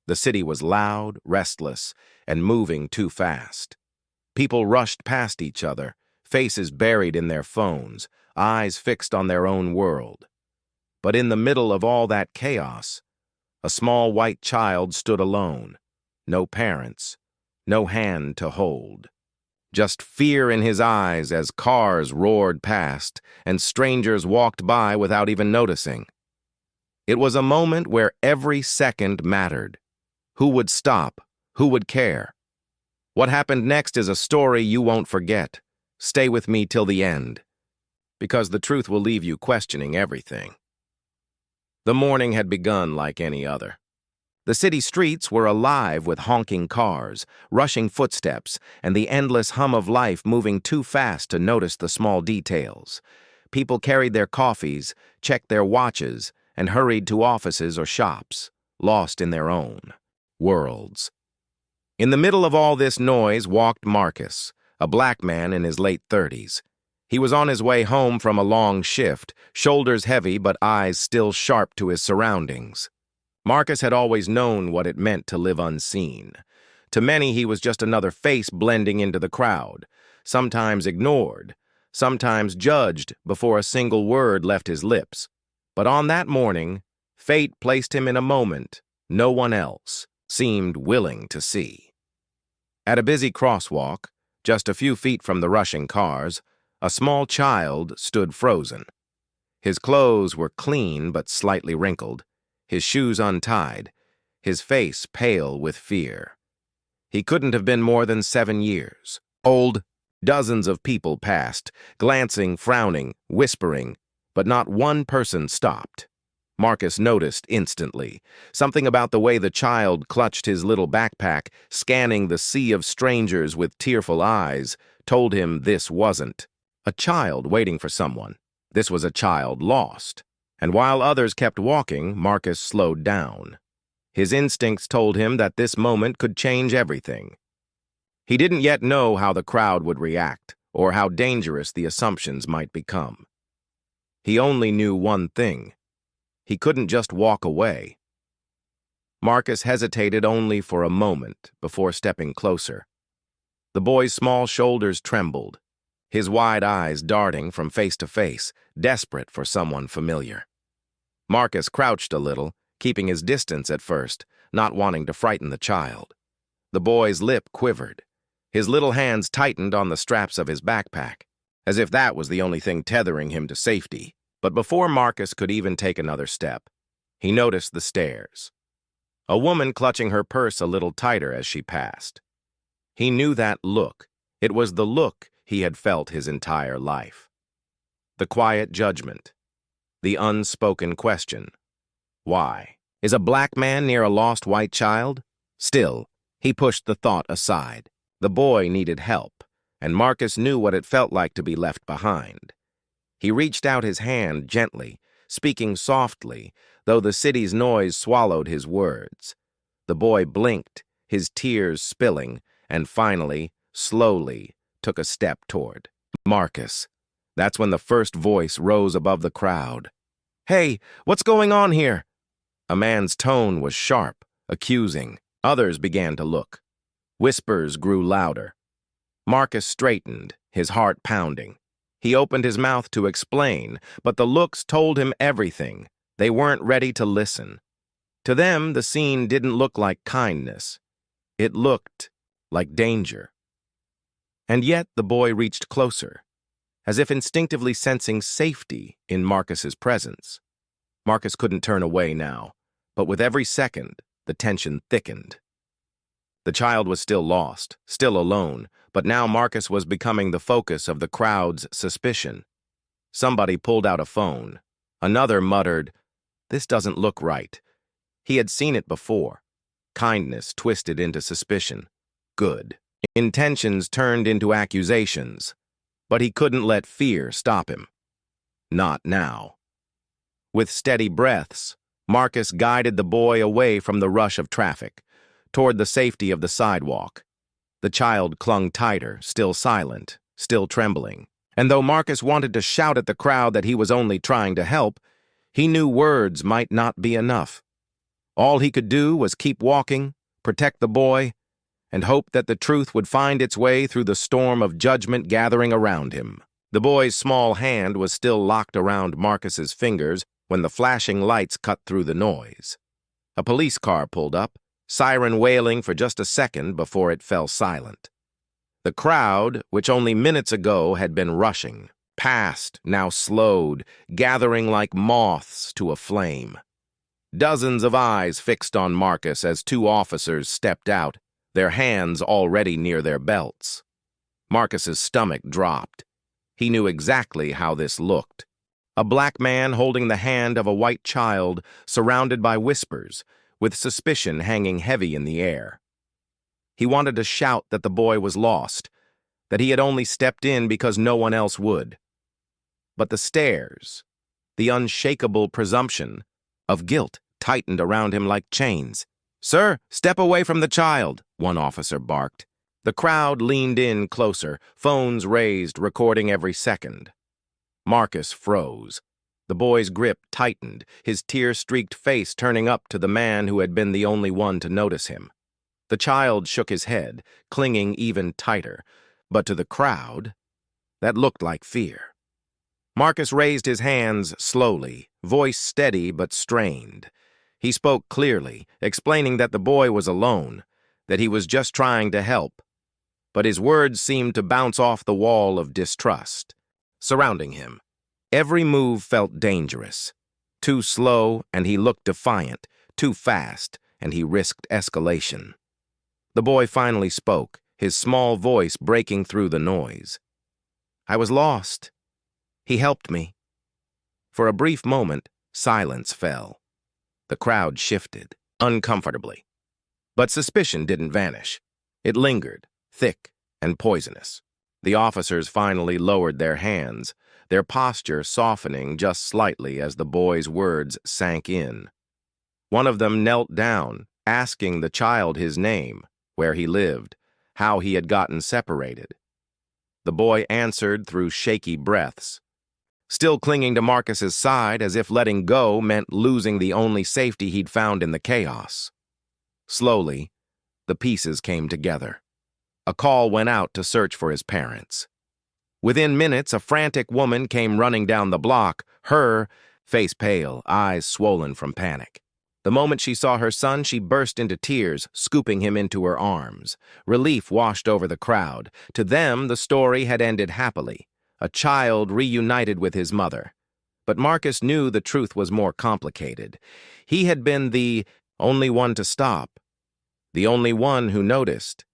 The city was loud, restless, and moving too fast. People rushed past each other, faces buried in their phones, eyes fixed on their own world. But in the middle of all that chaos, a small white child stood alone. No parents, no hand to hold. Just fear in his eyes as cars roared past and strangers walked by without even noticing. It was a moment where every second mattered. Who would stop? Who would care? What happened next is a story you won't forget. Stay with me till the end, because the truth will leave you questioning everything. The morning had begun like any other. The city streets were alive with honking cars, rushing footsteps, and the endless hum of life moving too fast to notice the small details. People carried their coffees, checked their watches, and hurried to offices or shops, lost in their own worlds. In the middle of all this noise walked Marcus, a black man in his late 30s. He was on his way home from a long shift, shoulders heavy but eyes still sharp to his surroundings. Marcus had always known what it meant to live unseen. To many, he was just another face blending into the crowd, sometimes ignored, sometimes judged before a single word left his lips. But on that morning, fate placed him in a moment no one else seemed willing to see. At a busy crosswalk, just a few feet from the rushing cars, a small child stood frozen. His clothes were clean but slightly wrinkled, his shoes untied, his face pale with fear. He couldn't have been more than 7 years old. Dozens of people passed, glancing, frowning, whispering, but not one person stopped. Marcus noticed instantly. Something about the way the child clutched his little backpack, scanning the sea of strangers with tearful eyes, told him this wasn't a child waiting for someone. This was a child lost. And while others kept walking, Marcus slowed down. His instincts told him that this moment could change everything. He didn't yet know how the crowd would react, or how dangerous the assumptions might become. He only knew one thing. He couldn't just walk away. Marcus hesitated only for a moment before stepping closer. The boy's small shoulders trembled, his wide eyes darting from face to face, desperate for someone familiar. Marcus crouched a little, keeping his distance at first, not wanting to frighten the child. The boy's lip quivered. His little hands tightened on the straps of his backpack, as if that was the only thing tethering him to safety. But before Marcus could even take another step, he noticed the stairs. A woman clutching her purse a little tighter as she passed. He knew that look. It was the look he had felt his entire life. The quiet judgment. The unspoken question. Why? Is a black man near a lost white child? Still, he pushed the thought aside. The boy needed help, and Marcus knew what it felt like to be left behind. He reached out his hand gently, speaking softly, though the city's noise swallowed his words. The boy blinked, his tears spilling, and finally, slowly, took a step toward Marcus. That's when the first voice rose above the crowd. "Hey, what's going on here?" A man's tone was sharp, accusing. Others began to look. Whispers grew louder. Marcus straightened, his heart pounding. He opened his mouth to explain, but the looks told him everything. They weren't ready to listen. To them, the scene didn't look like kindness. It looked like danger. And yet the boy reached closer, as if instinctively sensing safety in Marcus's presence. Marcus couldn't turn away now, but with every second, the tension thickened. The child was still lost, still alone, but now Marcus was becoming the focus of the crowd's suspicion. Somebody pulled out a phone. Another muttered, "This doesn't look right." He had seen it before. Kindness twisted into suspicion. Good. Intentions turned into accusations. But he couldn't let fear stop him. Not now. With steady breaths, Marcus guided the boy away from the rush of traffic, toward the safety of the sidewalk. The child clung tighter, still silent, still trembling. And though Marcus wanted to shout at the crowd that he was only trying to help, he knew words might not be enough. All he could do was keep walking, protect the boy, and hope that the truth would find its way through the storm of judgment gathering around him. The boy's small hand was still locked around Marcus's fingers when the flashing lights cut through the noise. A police car pulled up, siren wailing for just a second before it fell silent. The crowd, which only minutes ago had been rushing, passed, now slowed, gathering like moths to a flame. Dozens of eyes fixed on Marcus as two officers stepped out, their hands already near their belts. Marcus's stomach dropped. He knew exactly how this looked. A black man holding the hand of a white child, surrounded by whispers, with suspicion hanging heavy in the air. He wanted to shout that the boy was lost, that he had only stepped in because no one else would. But the stares, the unshakable presumption of guilt tightened around him like chains. "Sir, step away from the child," one officer barked. The crowd leaned in closer, phones raised, recording every second. Marcus froze. The boy's grip tightened, his tear-streaked face turning up to the man who had been the only one to notice him. The child shook his head, clinging even tighter, but to the crowd, that looked like fear. Marcus raised his hands slowly, voice steady but strained. He spoke clearly, explaining that the boy was alone, that he was just trying to help. But his words seemed to bounce off the wall of distrust surrounding him. Every move felt dangerous. Too slow, and he looked defiant. Too fast, and he risked escalation. The boy finally spoke, his small voice breaking through the noise. "I was lost. He helped me." For a brief moment, silence fell. The crowd shifted, uncomfortably. But suspicion didn't vanish. It lingered, thick and poisonous. The officers finally lowered their hands, their posture softening just slightly as the boy's words sank in. One of them knelt down, asking the child his name, where he lived, how he had gotten separated. The boy answered through shaky breaths, still clinging to Marcus's side as if letting go meant losing the only safety he'd found in the chaos. Slowly, the pieces came together. A call went out to search for his parents. Within minutes, a frantic woman came running down the block, her face pale, eyes swollen from panic. The moment she saw her son, she burst into tears, scooping him into her arms. Relief washed over the crowd. To them, the story had ended happily. A child reunited with his mother. But Marcus knew the truth was more complicated. He had been the only one to stop, the only one who noticed.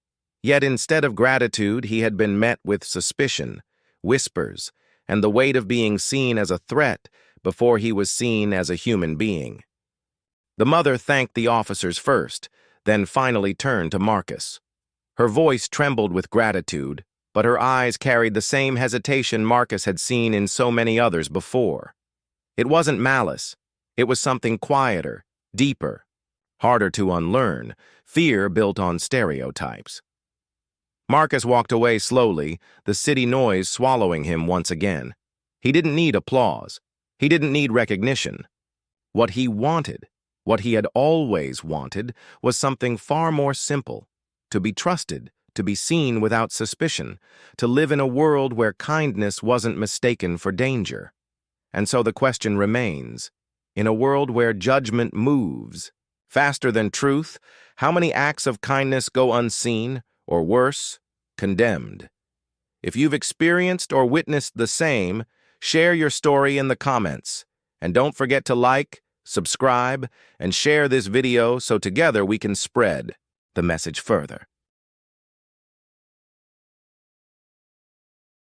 Yet instead of gratitude, he had been met with suspicion, whispers, and the weight of being seen as a threat before he was seen as a human being. The mother thanked the officers first, then finally turned to Marcus. Her voice trembled with gratitude, but her eyes carried the same hesitation Marcus had seen in so many others before. It wasn't malice. It was something quieter, deeper, harder to unlearn, fear built on stereotypes. Marcus walked away slowly, the city noise swallowing him once again. He didn't need applause. He didn't need recognition. What he wanted, what he had always wanted, was something far more simple: to be trusted, to be seen without suspicion, to live in a world where kindness wasn't mistaken for danger. And so the question remains, in a world where judgment moves faster than truth, how many acts of kindness go unseen, or worse, condemned? If you've experienced or witnessed the same, share your story in the comments. And don't forget to like, subscribe, and share this video so together we can spread the message further.